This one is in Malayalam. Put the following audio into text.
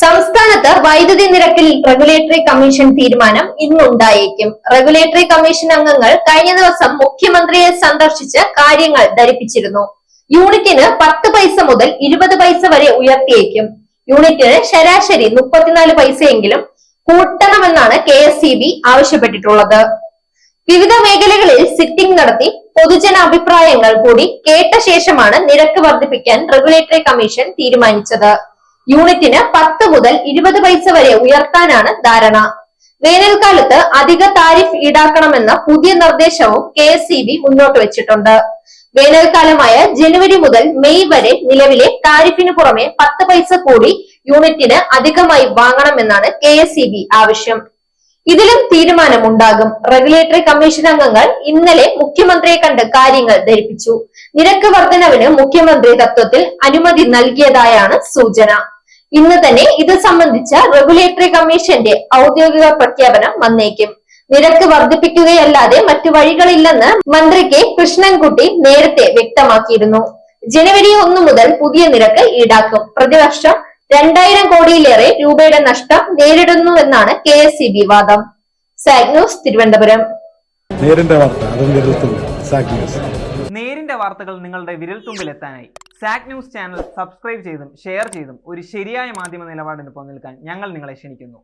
സംസ്ഥാനത്ത് വൈദ്യുതി നിരക്കിൽ റെഗുലേറ്ററി കമ്മീഷൻ തീരുമാനം ഇന്നുണ്ടായേക്കും. റെഗുലേറ്ററി കമ്മീഷൻ അംഗങ്ങൾ കഴിഞ്ഞ ദിവസം മുഖ്യമന്ത്രിയെ സന്ദർശിച്ച് കാര്യങ്ങൾ ധരിപ്പിച്ചിരുന്നു. യൂണിറ്റിന് 10 പൈസ മുതൽ 20 പൈസ വരെ ഉയർത്തിയേക്കും. യൂണിറ്റിന് ശരാശരി 34 പൈസയെങ്കിലും കൂട്ടണമെന്നാണ് KSEB ആവശ്യപ്പെട്ടിട്ടുള്ളത്. വിവിധ മേഖലകളിൽ സിറ്റിംഗ് നടത്തി പൊതുജന അഭിപ്രായങ്ങൾ കൂടി കേട്ട ശേഷമാണ് നിരക്ക് വർദ്ധിപ്പിക്കാൻ റെഗുലേറ്ററി കമ്മീഷൻ തീരുമാനിച്ചത്. യൂണിറ്റിന് 10 മുതൽ 20 പൈസ വരെ ഉയർത്താനാണ് ധാരണ. വേനൽക്കാലത്ത് അധിക താരിഫ് ഈടാക്കണമെന്ന പുതിയ നിർദ്ദേശവും KSEB മുന്നോട്ട് വെച്ചിട്ടുണ്ട്. വേനൽക്കാലമായ ജനുവരി മുതൽ മെയ് വരെ നിലവിലെ താരിഫിന് പുറമെ 10 പൈസ കൂടി യൂണിറ്റിന് അധികമായി വാങ്ങണമെന്നാണ് KSEB ആവശ്യം. ഇതിലും തീരുമാനമുണ്ടാകും. റെഗുലേറ്ററി കമ്മീഷൻ അംഗങ്ങൾ ഇന്നലെ മുഖ്യമന്ത്രിയെ കണ്ട് കാര്യങ്ങൾ ധരിപ്പിച്ചു. നിരക്ക് വർധനവിന് മുഖ്യമന്ത്രി തത്വത്തിൽ അനുമതി നൽകിയതായാണ് സൂചന. ഇന്ന് തന്നെ ഇത് സംബന്ധിച്ച റെഗുലേറ്ററി കമ്മീഷന്റെ ഔദ്യോഗിക പ്രഖ്യാപനം വന്നേക്കും. നിരക്ക് വർദ്ധിപ്പിക്കുകയല്ലാതെ മറ്റു വഴികളില്ലെന്ന് മന്ത്രി K കൃഷ്ണൻകുട്ടി നേരത്തെ വ്യക്തമാക്കിയിരുന്നു. ജനുവരി 1 മുതൽ പുതിയ നിരക്ക് ഈടാക്കും. പ്രതിവർഷം 2000 കോടിയിലേറെ രൂപയുടെ നഷ്ടം നേരിടുന്നുവെന്നാണ് KSEB വാദം. Zag news, Thiruvananthapuram. നേരിന്റെ വാർത്തകൾ നിങ്ങളുടെ വിരൽത്തുമ്പിൽ എത്താനായി സാഗ് ന്യൂസ് ചാനൽ സബ്സ്ക്രൈബ് ചെയ്തും ഷെയർ ചെയ്തും ഒരു ശരിയായ മാധ്യമ നിലപാടിനൊപ്പം നിൽക്കാൻ ഞങ്ങൾ നിങ്ങളെ ക്ഷണിക്കുന്നു.